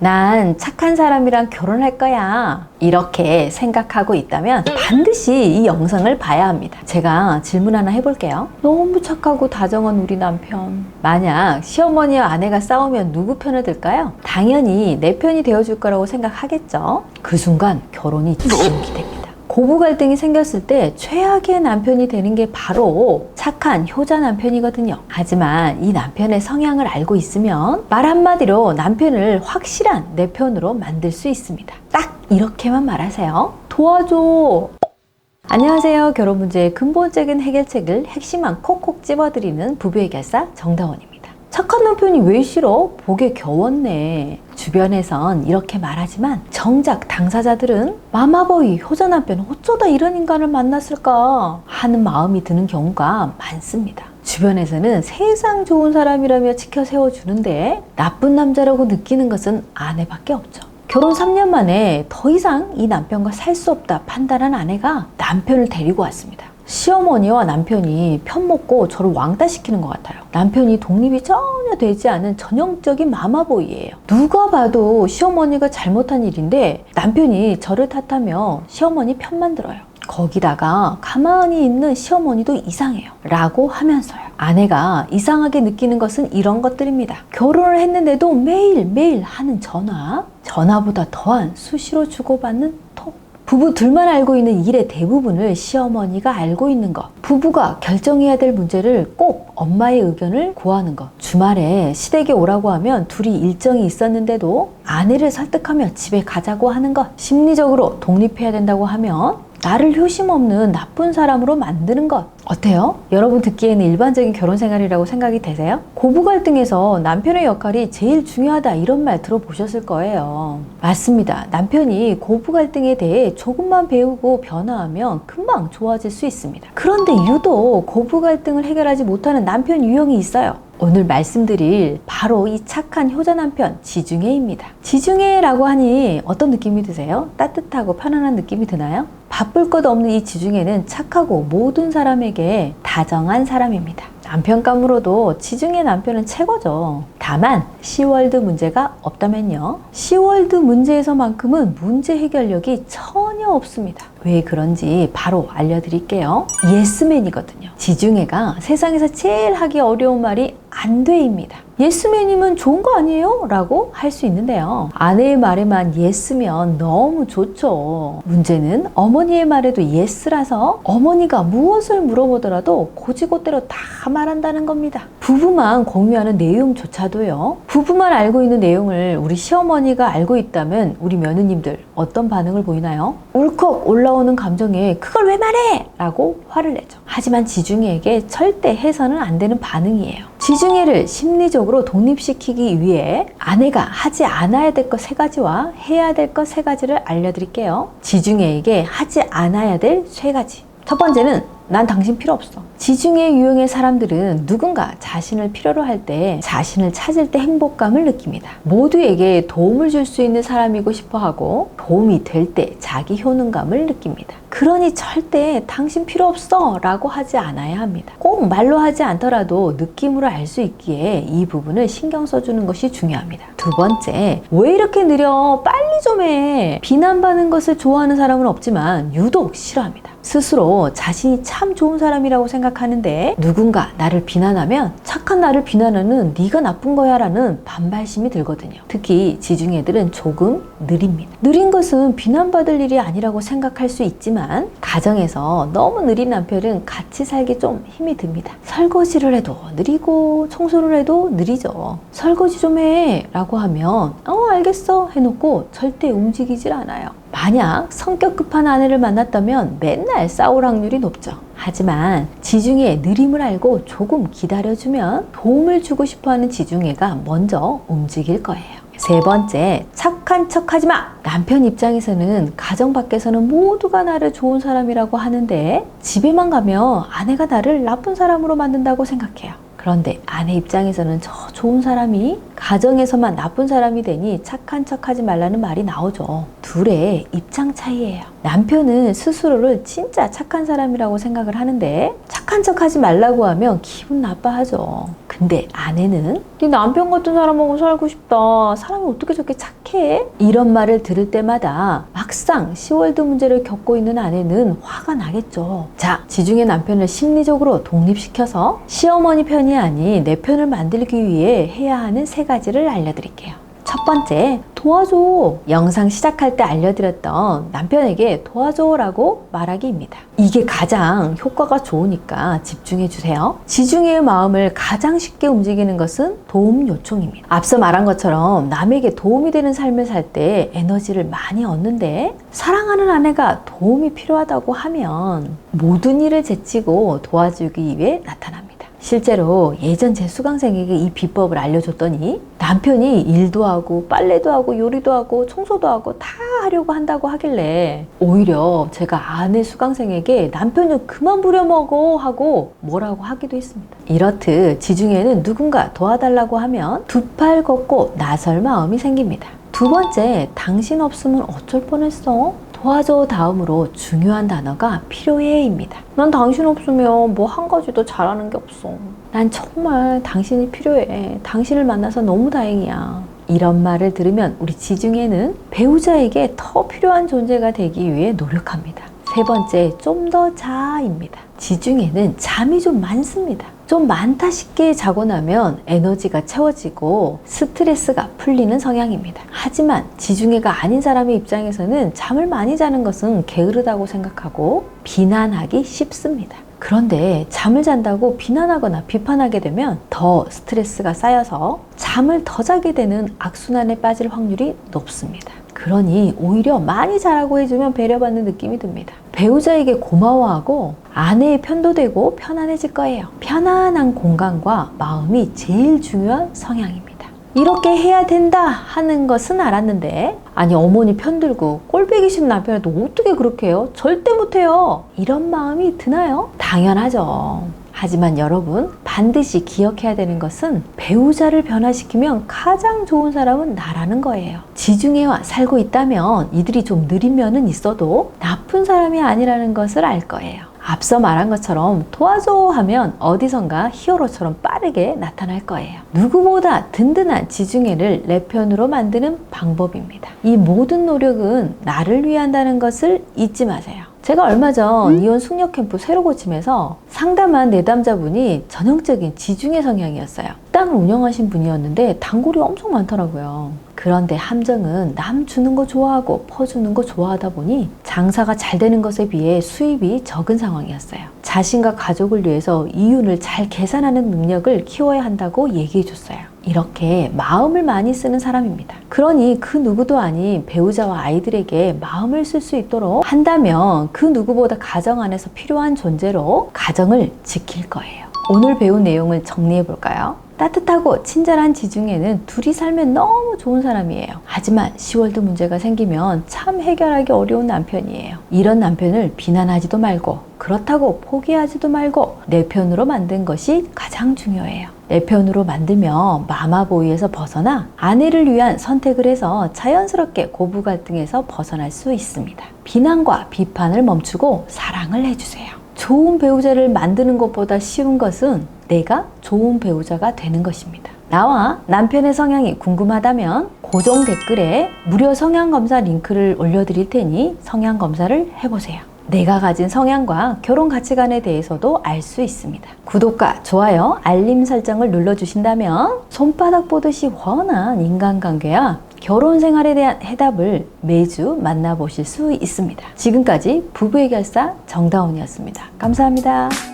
난 착한 사람이랑 결혼할 거야. 이렇게 생각하고 있다면 반드시 이 영상을 봐야 합니다. 제가 질문 하나 해볼게요. 너무 착하고 다정한 우리 남편. 만약 시어머니와 아내가 싸우면 누구 편을 들까요? 당연히 내 편이 되어줄 거라고 생각하겠죠. 그 순간 결혼이 지옥이 됩니다. 고부 갈등이 생겼을 때 최악의 남편이 되는 게 바로 착한 효자 남편이거든요. 하지만 이 남편의 성향을 알고 있으면 말 한마디로 남편을 확실한 내 편으로 만들 수 있습니다. 딱 이렇게만 말하세요. 도와줘. 안녕하세요. 결혼 문제의 근본적인 해결책을 핵심만 콕콕 집어드리는 부부해결사 정다원입니다. 착한 남편이 왜 싫어? 복에 겨웠네. 주변에선 이렇게 말하지만 정작 당사자들은 마마보이 효자 남편 어쩌다 이런 인간을 만났을까 하는 마음이 드는 경우가 많습니다. 주변에서는 세상 좋은 사람이라며 치켜 세워주는데 나쁜 남자라고 느끼는 것은 아내밖에 없죠. 결혼 3년 만에 더 이상 이 남편과 살 수 없다 판단한 아내가 남편을 데리고 왔습니다. 시어머니와 남편이 편먹고 저를 왕따시키는 것 같아요. 남편이 독립이 전혀 되지 않은 전형적인 마마보이예요. 누가 봐도 시어머니가 잘못한 일인데 남편이 저를 탓하며 시어머니 편만 들어요. 거기다가 가만히 있는 시어머니도 이상해요 라고 하면서요. 아내가 이상하게 느끼는 것은 이런 것들입니다. 결혼을 했는데도 매일매일 하는 전화보다 더한 수시로 주고받는 톡. 부부 둘만 알고 있는 일의 대부분을 시어머니가 알고 있는 것. 부부가 결정해야 될 문제를 꼭 엄마의 의견을 구하는 것. 주말에 시댁에 오라고 하면 둘이 일정이 있었는데도 아내를 설득하며 집에 가자고 하는 것. 심리적으로 독립해야 된다고 하면 나를 효심 없는 나쁜 사람으로 만드는 것. 어때요? 여러분 듣기에는 일반적인 결혼 생활이라고 생각이 되세요? 고부 갈등에서 남편의 역할이 제일 중요하다 이런 말 들어보셨을 거예요. 맞습니다. 남편이 고부 갈등에 대해 조금만 배우고 변화하면 금방 좋아질 수 있습니다. 그런데 유독 고부 갈등을 해결하지 못하는 남편 유형이 있어요. 오늘 말씀드릴 바로 이 착한 효자 남편 지중해입니다. 지중해라고 하니 어떤 느낌이 드세요? 따뜻하고 편안한 느낌이 드나요? 바쁠 것 없는 이 지중해는 착하고 모든 사람에게 다정한 사람입니다. 남편감으로도 지중해 남편은 최고죠. 다만 시월드 문제가 없다면요. 시월드 문제에서만큼은 문제 해결력이 전혀 없습니다. 왜 그런지 바로 알려드릴게요. 예스맨이거든요. 지중해가 세상에서 제일 하기 어려운 말이 안 돼입니다. 예스맨이면 좋은 거 아니에요? 라고 할 수 있는데요. 아내의 말에만 예스면 너무 좋죠. 문제는 어머니의 말에도 예스라서 어머니가 무엇을 물어보더라도 고지고대로 다 말한다는 겁니다. 부부만 공유하는 내용조차도요. 부부만 알고 있는 내용을 우리 시어머니가 알고 있다면 우리 며느님들 어떤 반응을 보이나요? 울컥 올라오는 감정에 그걸 왜 말해? 라고 화를 내죠. 하지만 지중해에게 절대 해서는 안 되는 반응이에요. 지중해를 심리적으로 독립시키기 위해 아내가 하지 않아야 될 것 3가지와 해야 될 것 3가지를 알려드릴게요. 지중해에게 하지 않아야 될 3가지. 첫 번째는 난 당신 필요 없어. 지중해 유형의 사람들은 누군가 자신을 필요로 할 때, 자신을 찾을 때 행복감을 느낍니다. 모두에게 도움을 줄 수 있는 사람이고 싶어 하고 도움이 될 때 자기 효능감을 느낍니다. 그러니 절대 당신 필요 없어 라고 하지 않아야 합니다. 꼭 말로 하지 않더라도 느낌으로 알 수 있기에 이 부분을 신경 써주는 것이 중요합니다. 두 번째, 왜 이렇게 느려? 빨리 좀 해. 비난받는 것을 좋아하는 사람은 없지만 유독 싫어합니다. 스스로 자신이 참 좋은 사람이라고 생각하는데 누군가 나를 비난하면 착한 나를 비난하는 네가 나쁜 거야 라는 반발심이 들거든요. 특히 지중해들은 조금 느립니다. 느린 것은 비난받을 일이 아니라고 생각할 수 있지만 가정에서 너무 느린 남편은 같이 살기 좀 힘이 듭니다. 설거지를 해도 느리고 청소를 해도 느리죠. 설거지 좀 해 라고 하면 알겠어 해놓고 절대 움직이질 않아요. 만약 성격 급한 아내를 만났다면 맨날 싸울 확률이 높죠. 하지만 지중해의 느림을 알고 조금 기다려주면 도움을 주고 싶어하는 지중해가 먼저 움직일 거예요. 세 번째, 착한 척하지 마! 남편 입장에서는 가정 밖에서는 모두가 나를 좋은 사람이라고 하는데 집에만 가면 아내가 나를 나쁜 사람으로 만든다고 생각해요. 그런데 아내 입장에서는 저 좋은 사람이 가정에서만 나쁜 사람이 되니 착한 척하지 말라는 말이 나오죠. 둘의 입장 차이예요. 남편은 스스로를 진짜 착한 사람이라고 생각을 하는데 착한 척하지 말라고 하면 기분 나빠하죠. 근데 아내는 네 남편 같은 사람하고 살고 싶다. 사람이 어떻게 저렇게 착해? 이런 말을 들을 때마다 막상 시월드 문제를 겪고 있는 아내는 화가 나겠죠. 자, 지중해 남편을 심리적으로 독립시켜서 시어머니 편이 아닌 내 편을 만들기 위해 해야 하는 3가지를 알려드릴게요. 첫 번째, 도와줘. 영상 시작할 때 알려드렸던 남편에게 도와줘라고 말하기입니다. 이게 가장 효과가 좋으니까 집중해주세요. 지중해의 마음을 가장 쉽게 움직이는 것은 도움 요청입니다. 앞서 말한 것처럼 남에게 도움이 되는 삶을 살 때 에너지를 많이 얻는데 사랑하는 아내가 도움이 필요하다고 하면 모든 일을 제치고 도와주기 위해 나타납니다. 실제로 예전 제 수강생에게 이 비법을 알려줬더니 남편이 일도 하고 빨래도 하고 요리도 하고 청소도 하고 다 하려고 한다고 하길래 오히려 제가 아내 수강생에게 남편을 그만 부려먹어 하고 뭐라고 하기도 했습니다. 이렇듯 지중해는 누군가 도와달라고 하면 두 팔 걷고 나설 마음이 생깁니다. 두 번째, 당신 없으면 어쩔 뻔했어? 도와줘 다음으로 중요한 단어가 필요해입니다. 난 당신 없으면 뭐 한 가지도 잘하는 게 없어. 난 정말 당신이 필요해. 당신을 만나서 너무 다행이야. 이런 말을 들으면 우리 지중해는 배우자에게 더 필요한 존재가 되기 위해 노력합니다. 세 번째, 좀 더 자입니다. 지중해는 잠이 좀 많습니다. 좀 많다 싶게 자고 나면 에너지가 채워지고 스트레스가 풀리는 성향입니다. 하지만 지중해가 아닌 사람의 입장에서는 잠을 많이 자는 것은 게으르다고 생각하고 비난하기 쉽습니다. 그런데 잠을 잔다고 비난하거나 비판하게 되면 더 스트레스가 쌓여서 잠을 더 자게 되는 악순환에 빠질 확률이 높습니다. 그러니 오히려 많이 자라고 해주면 배려받는 느낌이 듭니다. 배우자에게 고마워하고 아내의 편도 되고 편안해질 거예요. 편안한 공간과 마음이 제일 중요한 성향입니다. 이렇게 해야 된다 하는 것은 알았는데 아니 어머니 편들고 꼴보기 싫은 남편한테 어떻게 그렇게 해요? 절대 못해요. 이런 마음이 드나요? 당연하죠. 하지만 여러분 반드시 기억해야 되는 것은 배우자를 변화시키면 가장 좋은 사람은 나라는 거예요. 지중해와 살고 있다면 이들이 좀 느린 면은 있어도 나쁜 사람이 아니라는 것을 알 거예요. 앞서 말한 것처럼 도와줘 하면 어디선가 히어로처럼 빠르게 나타날 거예요. 누구보다 든든한 지중해를 내 편으로 만드는 방법입니다. 이 모든 노력은 나를 위한다는 것을 잊지 마세요. 제가 얼마 전 이혼 숙녀 캠프 새로 고침해서 상담한 내담자분이 전형적인 지중해 성향이었어요. 식당을 운영하신 분이었는데 단골이 엄청 많더라고요. 그런데 함정은 남 주는 거 좋아하고 퍼주는 거 좋아하다 보니 장사가 잘 되는 것에 비해 수입이 적은 상황이었어요. 자신과 가족을 위해서 이윤을 잘 계산하는 능력을 키워야 한다고 얘기해 줬어요. 이렇게 마음을 많이 쓰는 사람입니다. 그러니 그 누구도 아닌 배우자와 아이들에게 마음을 쓸 수 있도록 한다면 그 누구보다 가정 안에서 필요한 존재로 가정을 지킬 거예요. 오늘 배운 내용을 정리해 볼까요? 따뜻하고 친절한 지중해는 둘이 살면 너무 좋은 사람이에요. 하지만 시월드 문제가 생기면 참 해결하기 어려운 남편이에요. 이런 남편을 비난하지도 말고 그렇다고 포기하지도 말고 내 편으로 만든 것이 가장 중요해요. 내 편으로 만들면 마마보이에서 벗어나 아내를 위한 선택을 해서 자연스럽게 고부 갈등에서 벗어날 수 있습니다. 비난과 비판을 멈추고 사랑을 해주세요. 좋은 배우자를 만드는 것보다 쉬운 것은 내가 좋은 배우자가 되는 것입니다. 나와 남편의 성향이 궁금하다면 고정 댓글에 무료 성향검사 링크를 올려드릴 테니 성향검사를 해보세요. 내가 가진 성향과 결혼 가치관에 대해서도 알 수 있습니다. 구독과 좋아요, 알림 설정을 눌러주신다면 손바닥 보듯이 훤한 인간관계와 결혼 생활에 대한 해답을 매주 만나보실 수 있습니다. 지금까지 부부해결사 정다운이었습니다. 감사합니다.